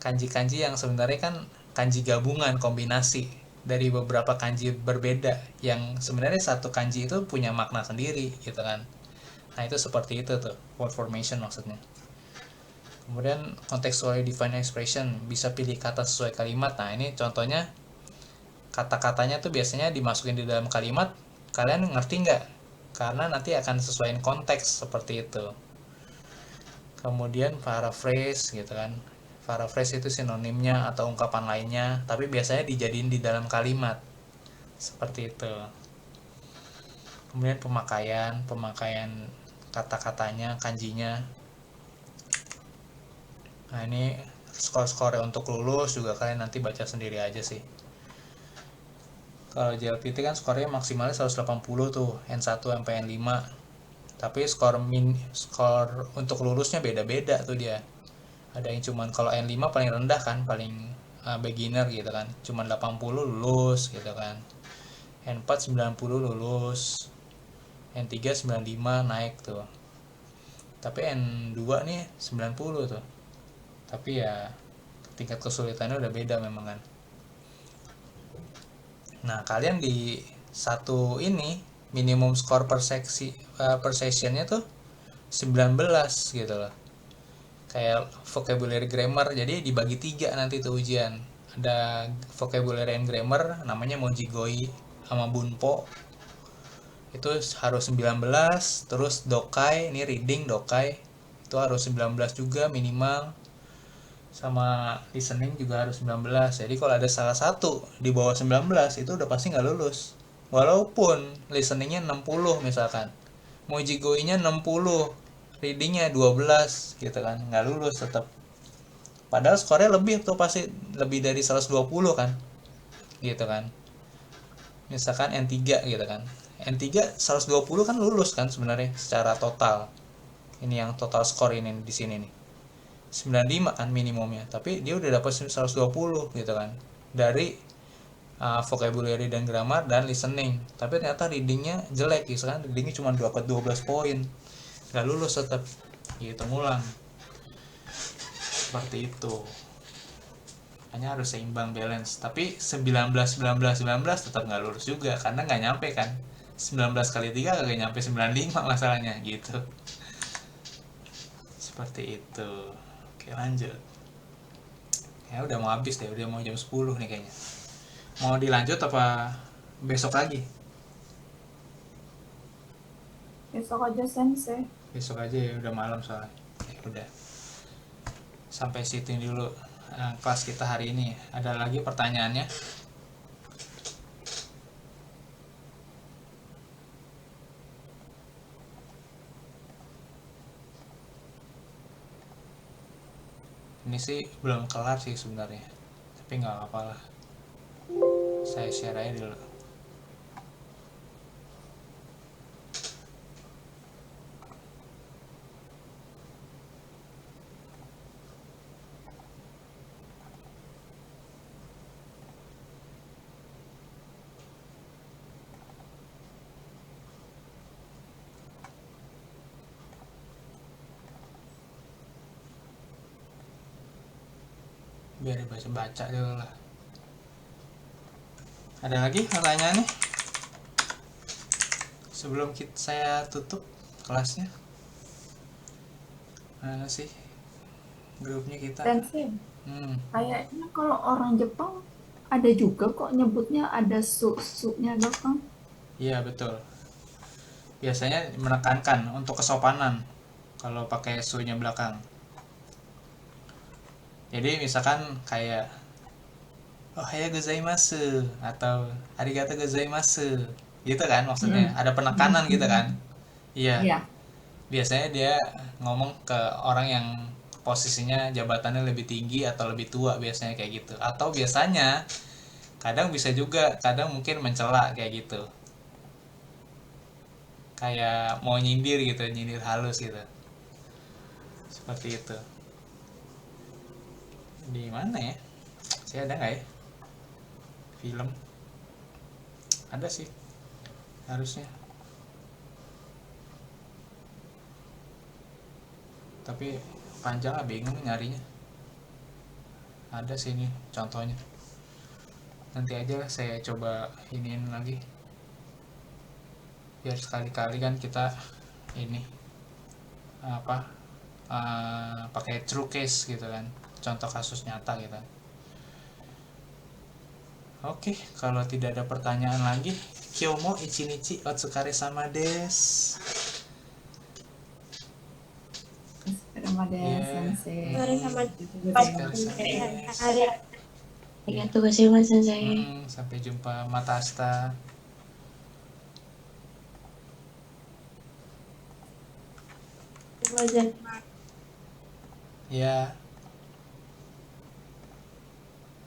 kanji-kanji yang sebenarnya kan kanji gabungan, kombinasi dari beberapa kanji berbeda, yang sebenarnya satu kanji itu punya makna sendiri gitu kan. Nah itu seperti itu tuh word formation maksudnya. Kemudian contextually defined expression, bisa pilih kata sesuai kalimat. Nah ini contohnya kata-katanya tuh biasanya dimasukin di dalam kalimat, kalian ngerti nggak? Karena nanti akan sesuaiin konteks seperti itu. Kemudian paraphrase gitu kan. Paraphrase itu sinonimnya atau ungkapan lainnya, tapi biasanya dijadiin di dalam kalimat. Seperti itu. Kemudian pemakaian kata-katanya, kanjinya. Nah ini skor-skor untuk lulus juga kalian nanti baca sendiri aja sih. Kalau JLPT kan skornya maksimalnya 180 tuh, N1 sampai N5. Tapi skor untuk lulusnya beda-beda tuh dia. Ada yang cuman kalau N5 paling rendah kan, paling beginner gitu kan, cuma 80 lulus gitu kan. N4 90 lulus, N3 95 naik tuh, tapi N2 nih 90 tuh, tapi ya tingkat kesulitannya udah beda memang kan. Nah, kalian di satu ini minimum score per sessionnya tuh 19 gitu loh. Kayak vocabulary grammar, jadi dibagi 3 nanti tuh ujian. Ada vocabulary and grammar namanya Mojigoi sama Bunpo. Itu harus 19, terus Dokai, ini reading Dokai. Itu harus 19 juga minimal. Sama listening juga harus 19. Jadi kalau ada salah satu di bawah 19 itu udah pasti nggak lulus. Walaupun listeningnya 60 misalkan, Mojigoinya 60, readingnya 12 gitu kan, nggak lulus tetap. Padahal skornya lebih tuh, pasti lebih dari 120 kan, gitu kan. Misalkan N3 gitu kan, N3 120 kan lulus kan sebenarnya secara total. Ini yang total skor ini di sini nih 95 kan minimumnya, tapi dia udah dapat 120 gitu kan dari vocabulary dan grammar dan listening. Tapi ternyata readingnya jelek gitu kan, readingnya cuma dapat 12 poin, nggak lulus tetap gitu, ngulang. Seperti itu, hanya harus seimbang balance. Tapi 19 19 19 tetap nggak lulus juga karena nggak nyampe kan, 19 kali 3 kagak nyampe 95 masalahnya gitu. Seperti itu. Oke, lanjut. Ya udah mau habis deh, udah mau jam 10 nih kayaknya. Mau dilanjut apa besok lagi? Besok aja sensei. Besok aja ya, udah malam soalnya. Ya udah. Sampai situ dulu kelas kita hari ini. Ada lagi pertanyaannya? Ini sih belum kelar sih sebenarnya, tapi nggak apa-apa lah. Saya share aja dulu. Biar dibaca-baca dulu lah. Ada lagi pertanyaannya sebelum saya tutup kelasnya? Mana sih grupnya kita? Sensei, kayaknya kalau orang Jepang ada juga kok nyebutnya ada su-nya belakang. Iya betul, biasanya menekankan untuk kesopanan kalau pakai su-nya belakang. Jadi misalkan kayak ohaya gozaimasu atau arigato gozaimasu gitu kan, maksudnya ada penekanan gitu kan. Iya, Iya. biasanya dia ngomong ke orang yang posisinya jabatannya lebih tinggi atau lebih tua, biasanya kayak gitu. Atau biasanya kadang bisa juga, kadang mungkin mencela kayak gitu, kayak mau nyindir gitu, nyindir halus gitu, seperti itu. Di mana ya, saya ada nggak ya film? Ada sih harusnya, tapi panjang lah, bingung nyarinya. Ada sih ini contohnya, nanti aja lah saya coba iniin lagi, biar sekali-kali kan kita ini apa pakai true case gitu kan, contoh kasus nyata gitu. Oke, kalau tidak ada pertanyaan lagi, kyomo ichinichi otsukare sama des. Ramadan sensei. Sore sama Otsukare sama des. hari. Arigatou gozaimasu, sensei. Sampai jumpa, matasta. Wajan. Ya.